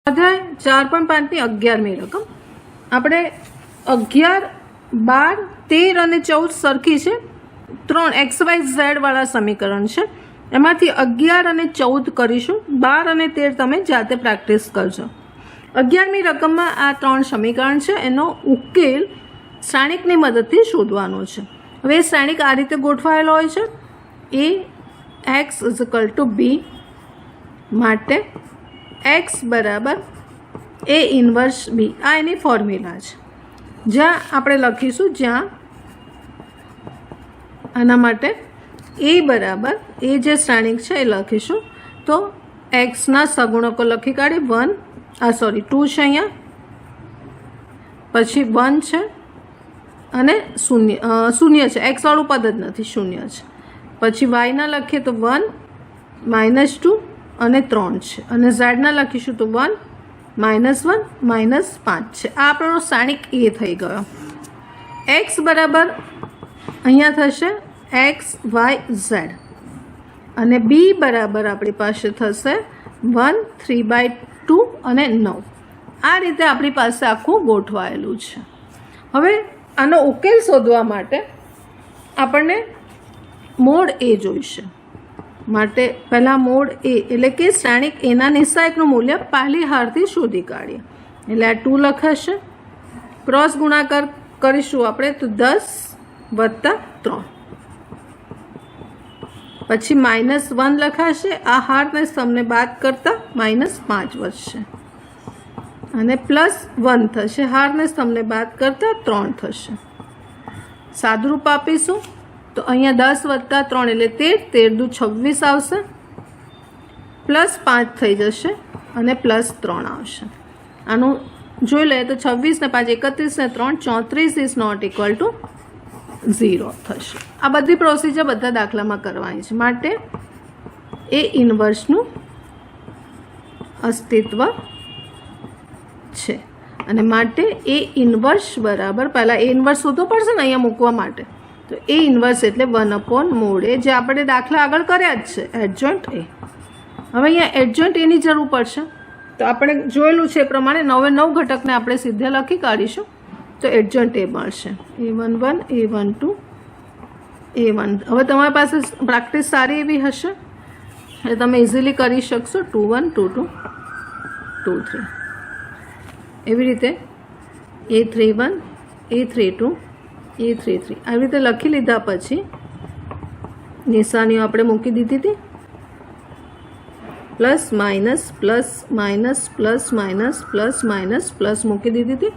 અધ્યાય 4.5 ની 11મી રકમ આપણે 11, 12, 13 અને 14 સરખી છે. 3 XYZ વાળા સમીકરણ છે. એમાંથી 11 અને 14 કરીશું. 12 અને 13 તમે જાતે પ્રેક્ટિસ કરજો. 11મી રકમમાં આ 3 સમીકરણ છે. એનો ઉકેલ શ્રેણિકની મદદથી શોધવાનો છે. હવે એ શ્રેણિક આ રીતે ગોઠવાયેલો હોય છે. Ax = B માટે x બરાબર A ઇન્વર્સ B આ એની ફોર્મ્યુલા છે. જ્યાં આપણે લખીશું, જ્યાં આના માટે A બરાબર એ જે શ્રેણિક છે એ લખીશું તો એક્સના સગુણકો લખી કાઢી. 2 છે અહીંયા, પછી 1 છે અને શૂન્ય છે. એક્સ વાળું પદ જ નથી, શૂન્ય છે. પછી વાયના લખીએ તો 1, -2 અને 3 છે. અને ઝેડના લખીશું તો 1, -1, -5 છે. આ આપણો શ્રેણિક એ થઈ ગયો. એક્સ બરાબર અહીંયા થશે XYZ અને બી બરાબર આપણી પાસે થશે 1, 3/2 અને 9. આ રીતે આપણી પાસે આખું ગોઠવાયેલું છે. હવે આનો ઉકેલ શોધવા માટે આપણને મોડ એ જોઈશે. માટે પહેલાં મોડ એ એટલે કે શ્રેણિક એના નિશ્ચાયકનું મૂલ્ય પહેલી હારથી શોધી કાઢીએ. એટલે આ 2 લખાશે. ક્રોસ ગુણાકાર કરીશું આપણે તો 10 + 3. પછી -1 લખાશે. આ હારને સ્તંભને બાદ કરતાં -5 વધશે અને +1 થશે. હારને સ્તંભને બાદ કરતાં 3 થશે. સાદુરૂપ આપીશું તો અહીંયા 10 + 3 એટલે 13, 13 × 26 આવશે. +5 થઈ જશે અને +3 આવશે. આનું જોઈ લઈએ તો 26 ને 5 31 ને 3 34 ઇઝ નોટ ઇક્વલ ટુ 0 થશે. આ બધી પ્રોસિજર બધા દાખલામાં કરવાની છે. માટે એ ઇન્વર્સનું અસ્તિત્વ છે અને માટે એ ઇન્વર્સ બરાબર પહેલાં એ ઇન્વર્સ શોધવું પડશે ને અહીંયા મૂકવા માટે. તો એ ઇન્વર્સ એટલે 1/mod A, જે આપણે દાખલા આગળ કર્યા જ છે. એડજોઇન્ટ એ. હવે અહીંયા એડજોઇન્ટ એની જરૂર પડશે. તો આપણે જોયેલું છે એ પ્રમાણે 9 ઘટકને આપણે સીધે લખી કાઢીશું તો એડજોઇન્ટ એ મળશે. A11, A12, A1. હવે તમારી પાસે પ્રેક્ટિસ સારી એવી હશે એટલે તમે ઇઝીલી કરી શકશો. 2 1, 2 2, 2 3. એવી રીતે A31, A32, A33 આવી રીતે લખી લીધા પછી નિશાનીઓ આપણે મૂકી દીધી હતી. Plus minus plus minus plus minus plus minus plus મૂકી દીધી હતી,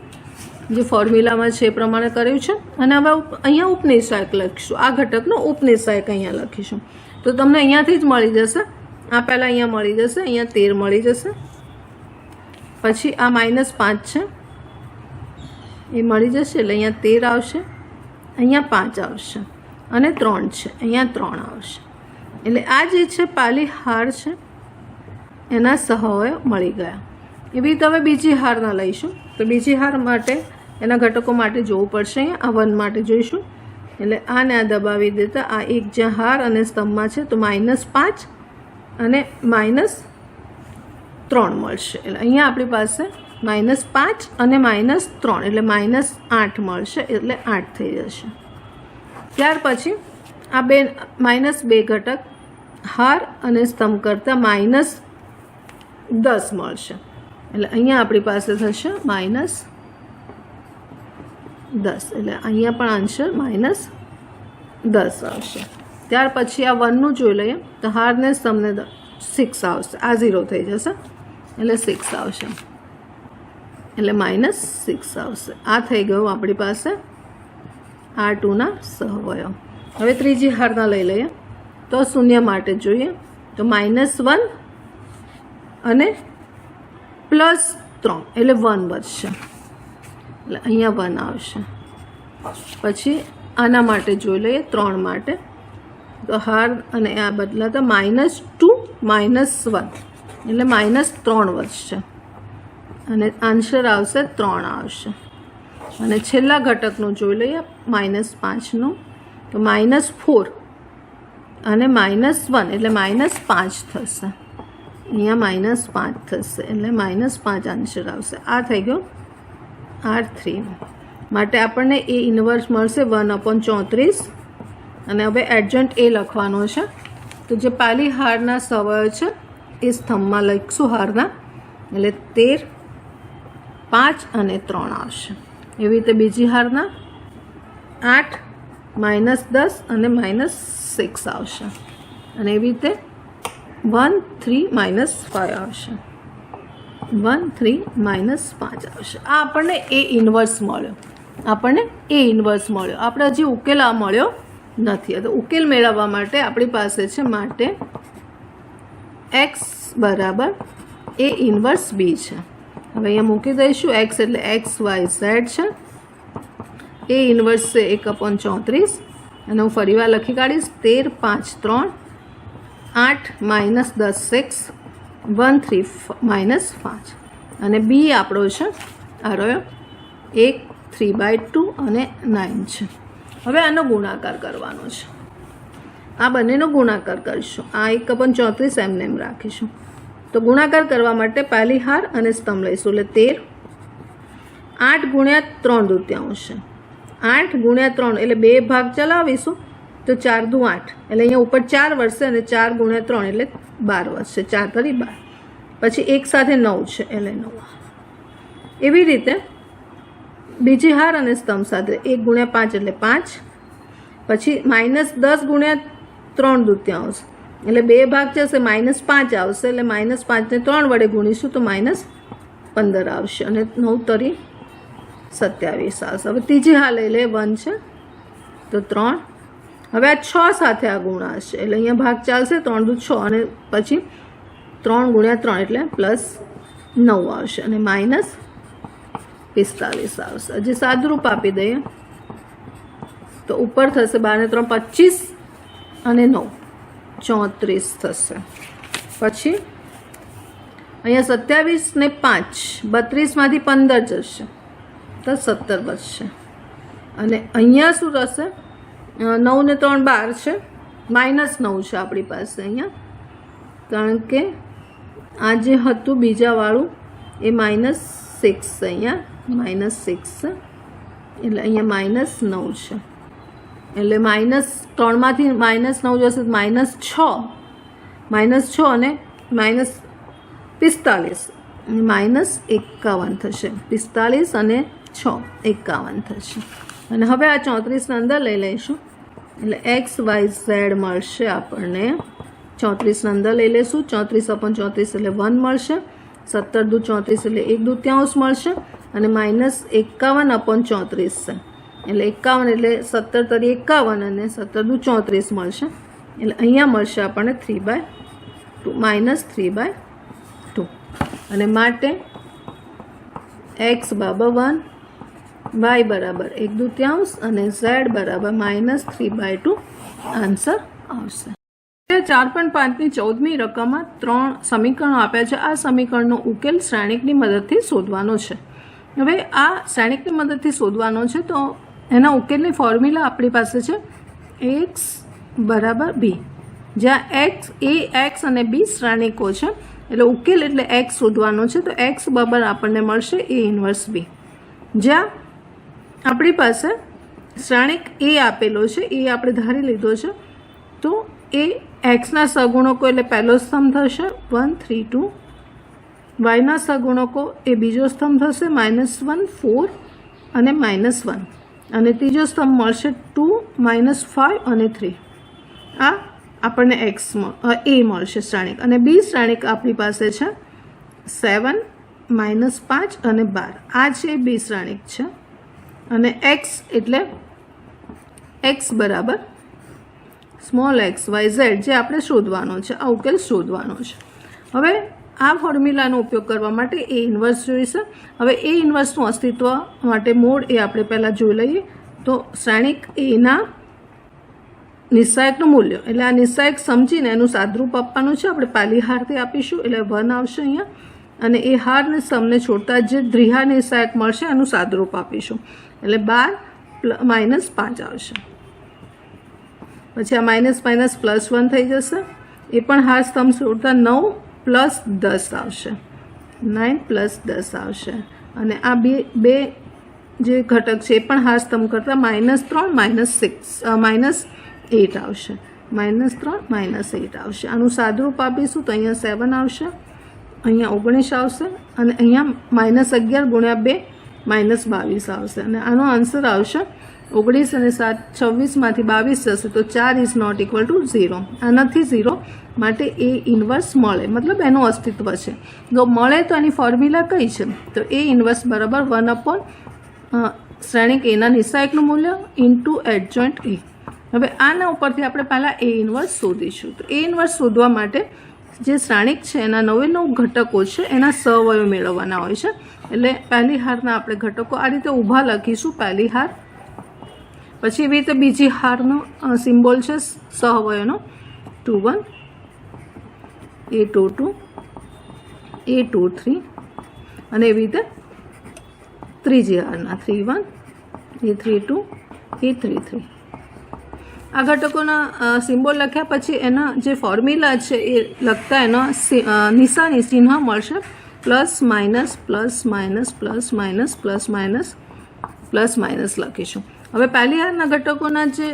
જે ફોર્મ્યુલામાં છે એ પ્રમાણે કર્યું છે. અને હવે અહીંયા ઉપનિષાયક લખીશું. આ ઘટકનો ઉપનિષાયક અહીંયા લખીશું તો તમને અહીંયાથી જ મળી જશે. આ પહેલાં અહીંયા મળી જશે, અહીંયા 13 મળી જશે. પછી આ -5 છે એ મળી જશે એટલે અહીંયા 13 આવશે. અહીંયા 5 આવશે અને 3 છે, અહીંયા 3 આવશે. એટલે આ જે છે પહેલી હાર છે એના સહવય મળી ગયા. એવી રીતે હવે બીજી હારના લઈશું. તો બીજી હાર માટે એના ઘટકો માટે જોવું પડશે. અહીંયા આ 1 માટે જોઈશું. એટલે આને આ દબાવી દેતા આ એક જ્યાં હાર અને સ્તંભમાં છે તો -5 અને -3 મળશે. એટલે અહીંયા આપણી પાસે -5 અને -3 એટલે -8 મળશે. એટલે 8 થઈ જશે. ત્યાર પછી આ -2 ઘટક હાર અને સ્તંભ કરતાં -10 મળશે. એટલે અહીંયા આપણી પાસે થશે -10. એટલે અહીંયા પણ આન્સર -10 આવશે. ત્યાર પછી આ 1નું જોઈ લઈએ તો હારને સ્તંભને 6 આવશે. આ 0 થઈ જશે એટલે 6 આવશે. એટલે -6 આવશે. આ થઈ ગયું આપણી પાસે R2ના સહવયો. હવે ત્રીજી હારના લઈ લઈએ તો શૂન્ય માટે જોઈએ તો -1 અને +3 એટલે 1 વધશે. એટલે અહીંયા 1 આવશે. પછી આના માટે જોઈ લઈએ 3 માટે તો હાર અને આ બદલાતા -2 -1 એટલે -3 વધશે અને આન્સર આવશે 3 આવશે. અને છેલ્લા ઘટકનું જોઈ લઈએ -5નું તો -4 અને -1 એટલે -5 થશે. અહીંયા -5 થશે એટલે -5 આન્સર આવશે. આ થઈ ગયો R3 માટે આપણને એ ઇન્વર્સ મળશે 1/34. અને હવે એડજન્ટ એ લખવાનો છે. તો જે પાલી હારના સવય છે એ સ્તંભમાં લખીશું હારના, એટલે 13, 5 અને 3 આવશે. એવી રીતે બીજી હારના 8, -10 અને -6 આવશે. અને એવી રીતે 1, 3, -5 આવશે. 1, 3, -5 આવશે. આ આપણને એ ઇન્વર્સ મળ્યો. આપણે હજી ઉકેલ આ મળ્યો નથી. તો ઉકેલ મેળવવા માટે આપણી પાસે છે માટે x બરાબર એ ઇન્વર્સ b છે. હવે અહીંયા મૂકી દઈશું. x એટલે x, y, z છે. એ ઇન્વર્સ છે 1/34 અને હું ફરીવાર લખી કાઢીશ. 13, 5, 3, 8, -10, 6, 1, 3, -5 અને b આપણો છે આ રહ્યો 1, 3/2 અને 9 છે. હવે આનો ગુણાકાર કરવાનો છે. આ બંનેનો ગુણાકાર કરીશું. આ 1/34 એમ રાખીશું. તો ગુણાકાર કરવા માટે પહેલી હાર અને સ્તંભ લઈશું. એટલે 13, 8 × 3 દૂત્યાંશ છે. 8 × 3 એટલે 2 ભાગ ચલાવીશું તો 4 દુ 8 એટલે અહીંયા ઉપર 4 વધશે અને 4 × 3 એટલે 12 વધશે. 4 તરી 12. પછી એક સાથે 9 છે એટલે 9. એવી રીતે બીજી હાર અને સ્તંભ સાથે 1 × 5 એટલે 5. પછી -10 × 3 દૂત્યાંશ એટલે 2 ભાગ જશે -5 આવશે એટલે -5 ને 3 વડે ગુણીશું તો -15 આવશે અને 9 તરી 27 આવશે. હવે ત્રીજી હાર લઈ લે 1 છે તો 3. હવે આ 6 સાથે આ ગુણાશે એટલે અહીંયા ભાગ ચાલશે 3 દુ 6 અને પછી 3 × 3 એટલે +9 આવશે અને -45 આવશે. હજી સાદુરૂપ આપી દઈએ તો ઉપર થશે 12 ને 3 25 અને 9 34 થશે. પછી અહીંયા 27 ને 5 32 માંથી 15 જશે તો 17 બચશે. અને અહીંયા શું થશે 9 ને 3 12 છે -9 છે આપણી પાસે અહીંયા, કારણ કે આ જે હતું બીજાવાળું એ -6 છે. અહીંયા -6 એટલે અહીંયા -9 છે એટલે -3 માંથી -9 જશે -6 અને -45 -51 થશે. 45 અને 6 51 થશે. અને હવે આ 34 ને અંદર લઈ લઈશું એટલે x, y, z મળશે આપણને. 34 ને અંદર લઈ લઈશું. 34/34 એટલે 1 મળશે. 17 દુ 34 એટલે 1 દૂત્યાંશ મળશે અને -51/34 છે એટલે 51 એટલે 17 તરી 51 અને 17 દુ 34 મળશે. એટલે અહીંયા મળશે આપણને 3/2 -3/2 અને માટે x બરાબર 1, y બરાબર 1 દૂત્યાંશ અને z બરાબર -3/2 આન્સર આવશે. 4.5ની 14મી રકમમાં 3 સમીકરણો આપ્યા છે. આ સમીકરણનો ઉકેલ શ્રેણિકની મદદથી શોધવાનો છે. હવે આ શ્રેણિકની મદદથી શોધવાનો છે તો એના ઉકેલની ફોર્મ્યુલા આપણી પાસે છે x બરાબર b, જ્યાં x અને b શ્રેણિકો છે એટલે ઉકેલ એટલે x શોધવાનો છે. તો x બરાબર આપણને મળશે a ઇન્વર્સ b, જ્યાં આપણી પાસે શ્રેણિક a આપેલો છે, એ આપણે ધારી લીધો છે. તો એ એક્સના સગુણકો એટલે પહેલો સ્તંભ થશે 1, 3, 2. વાયના સગુણકો એ બીજો સ્તંભ થશે -1, 4 અને -1. અને ત્રીજો સ્તંભ મળશે 2, -5 અને 3. આ આપણને એ મળશે શ્રેણિક. અને બી શ્રેણિક આપણી પાસે છે 7, -5 અને 12. આ છે બી શ્રેણિક છે. અને એક્સ એટલે x બરાબર સ્મોલ x, y, z જે આપણે શોધવાનો છે, આ ઉકેલ શોધવાનો છે. હવે આ ફોર્મ્યુલાનો ઉપયોગ કરવા માટે એ ઇન્વર્સ જોઈશે. હવે એ ઇન્વર્સનું અસ્તિત્વ માટે મોડ એ આપણે પહેલાં જોઈ લઈએ. તો શ્રેણિક એના નિસ્સાયકનું મૂલ્ય એટલે આ નિસ્સાયક સમજીને એનું સાદરૂપ આપવાનું છે. આપણે પાલી હારથી આપીશું એટલે 1 આવશે અહીંયા. અને એ હારને સમને છોડતા જે દ્વિહાર નિસ્સાયક મળશે એનું સાદરૂપ આપીશું એટલે 12 -5 આવશે. પછી આ -+ +1 થઈ જશે. એ પણ હાર સ્તંભ છોડતા 9 પ્લસ 10 આવશે, 9 પ્લસ 10 આવશે. અને આ બે જે ઘટક છે એ પણ હાર સ્તંભ કરતાં -3 -8 આવશે, -3 -8 આવશે. આનું સાદુરૂપ આપીશું તો અહીંયા 7 આવશે, અહીંયા 19 આવશે અને અહીંયા -11 ગુણ્યા 2 -22 આવશે. અને આનો આન્સર આવશે 19 અને 7 26માંથી 22 જશે તો 4 ઇઝ નોટ ઇક્વલ ટુ 0. આ નથી 0, માટે એ ઇન્વર્સ મળે, મતલબ એનું અસ્તિત્વ છે. જો મળે તો એની ફોર્મ્યુલા કઈ છે? તો એ ઇન્વર્સ બરાબર 1/, શ્રેણિક એના નિશાયકનું મૂલ્ય ઇન્ટુ એડજોઇન્ટ એ. હવે આના ઉપરથી આપણે પહેલાં એ ઇન્વર્સ શોધીશું. તો એ ઇન્વર્સ શોધવા માટે જે શ્રેણિક છે એના 9 ઘટકો છે એના સહવયો મેળવવાના હોય છે. એટલે પહેલી હારના આપણે ઘટકો આ રીતે ઊભા લખીશું, પહેલી હાર, પછી એવી રીતે બીજી હારનો સિમ્બોલ છે સહવયોનો 2 1, A2 2, A2 3, અને એવી રીતે ત્રીજી હારના 3 1, A3 2, A3 3. આ ઘટકોના સિમ્બોલ લખ્યા પછી એના જે ફોર્મ્યુલા છે એ લખતા એનો નિશાની ચિહ્ન મળશે plus minus plus minus plus minus plus minus plus minus લખીશું. હવે પહેલી હારના ઘટકોના જે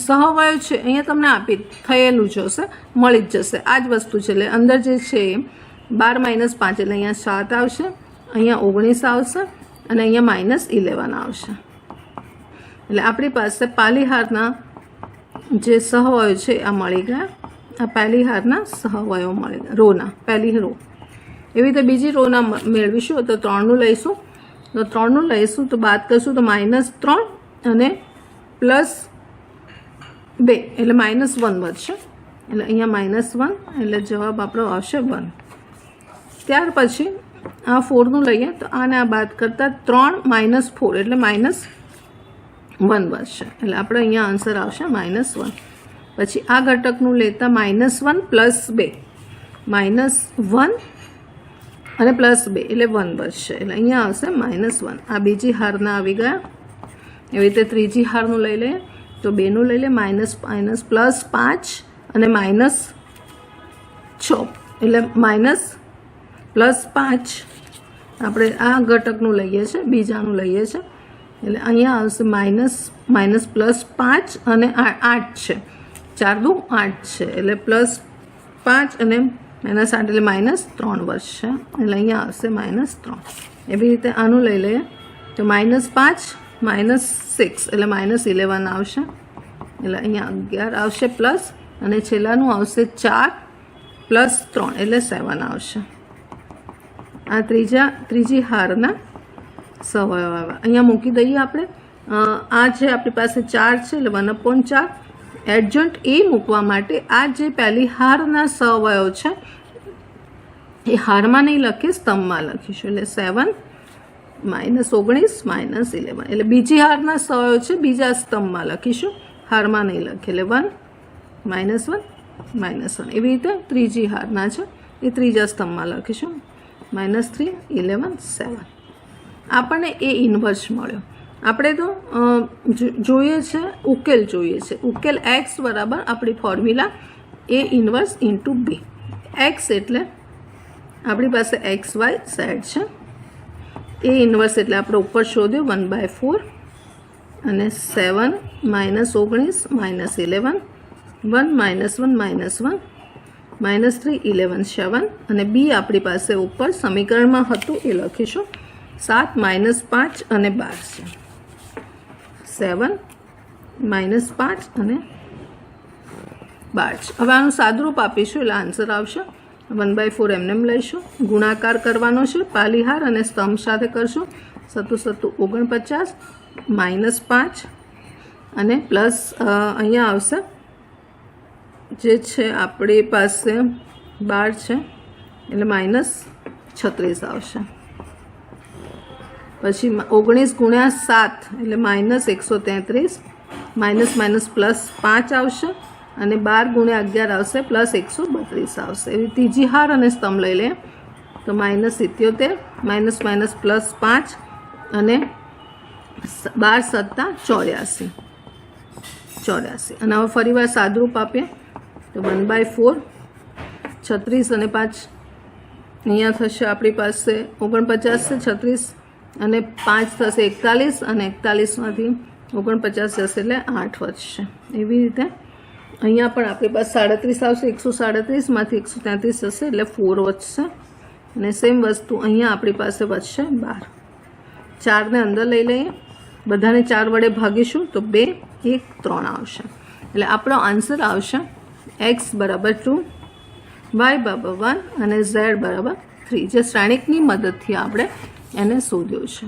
સહવયો છે અહીંયા તમને આપી થયેલું જ હશે, મળી જ જશે. આ જ વસ્તુ છે. એટલે અંદર જે છે 12 - 5 એટલે અહીંયા 7 આવશે, અહીંયા 19 આવશે અને અહીંયા -11 આવશે. એટલે આપણી પાસે પહેલી હારના જે સહવયો છે આ મળી ગયા. આ પહેલી હારના સહવયો મળી ગયા, રોના પહેલી રો. એવી રીતે બીજી રોના મેળવીશું તો 3નું લઈશું, તો 3નું લઈશું તો બાદ કરશું તો -3 અને +2 એટલે -1 વધશે. એટલે અહીંયા -1 એટલે જવાબ આપણો આવશે 1. ત્યાર પછી આ 4નું લઈએ તો આને આ બાદ કરતાં 3 - 4 એટલે -1 વધશે. એટલે આપણે અહીંયા આન્સર આવશે -1. પછી આ ઘટકનું લેતા -1 + 2, -1 અને +2 એટલે 1 વધશે. એટલે અહીંયા આવશે -1. આ બીજી હારના આવી ગયા. એવી રીતે ત્રીજી હારનું લઈ લઈએ તો 2નું લઈ લે, +5 અને -6 એટલે -+5 આપણે આ ઘટકનું લઈએ છીએ, બીજાનું લઈએ છીએ. એટલે અહીંયા આવશે -+5 અને 8 છે, 4 દુ 8 છે એટલે +5 અને -8 એટલે -3 વધશે. એટલે અહીંયા આવશે -3. એવી રીતે આનું લઈ લઈએ તો -5 -6 એટલે -11 આવશે. એટલે અહીંયા 11 આવશે પ્લસ, અને છેલ્લાનું આવશે 4 + 3 એટલે 7 આવશે. આ ત્રીજી હારના સહવયો આવ્યા. અહીંયા મૂકી દઈએ આપણે. આ જે આપણી પાસે 4 છે એટલે 1/4. એડજોઇન્ટ એ મૂકવા માટે આ જે પહેલી હારના સહવયો છે એ હારમાં નહીં લખીએ, સ્તંભમાં લખીશું. એટલે 7 -19 -11 એટલે બીજી હારના સહવયો છે બીજા સ્તંભમાં લખીશું, હારમાં નહીં લખીએ. એટલે 1 -1 -1. એવી રીતે ત્રીજી હારના છે એ ત્રીજા સ્તંભમાં લખીશું, -3 11 7. આપણને એ ઇન્વર્સ મળ્યો. આપણે તો જોઈએ છે ઉકેલ જોઈએ છે. ઉકેલ x બરાબર આપણી ફોર્મ્યુલા એ ઇન્વર્સ ઇન્ટુ b. x એટલે આપણી પાસે XY Z છે. એ ઇન્વર્સ એટલે આપણે ઉપર શોધ્યું 1/4 અને 7 -19 -11 1 -1 -1 -3 11 7. અને b આપણી પાસે ઉપર સમીકરણમાં હતું એ લખીશું 7 -5 અને 12 છે. 7 -5 અને 12. હવે આનું સાદુરૂપ આપીશું એટલે આન્સર આવશે 1/4. એમને લઈશું, ગુણાકાર કરવાનો છે પહેલી હાર અને સ્તંભ સાથે કરશું. 7 7 49 -5 અને પ્લસ અહીંયા આવશે જે છે આપણી પાસે 12 છે એટલે -36 આવશે. પછી 19 × 7 એટલે -133, +5 આવશે અને 12 × 11 આવશે +132 આવશે. એવી ત્રીજી હાર અને સ્તંભ લઈ લે તો -77 +5 અને 12 × 7 84. અને હવે ફરીવાર સાદુરૂપ આપીએ તો 1/4 36 અને 5 અહીંયા થશે આપણી પાસે 49 છે, 36 અને 5 થશે 41 અને 41માંથી 49 જશે એટલે 8 વધશે. એવી રીતે અહીંયા પણ આપણી પાસે 37 આવશે, 137માંથી 133 જશે એટલે 4 વધશે. અને સેમ વસ્તુ અહીંયા આપણી પાસે વધશે 12. 4ને અંદર લઈ લઈએ, બધાને 4 વડે ભાગીશું તો 2, 1, 3 આવશે. એટલે આપણો આન્સર આવશે x બરાબર 2, y બરાબર 1 અને z બરાબર 3, જે શ્રેણિકની મદદથી આપણે એને શોધ્યું છે.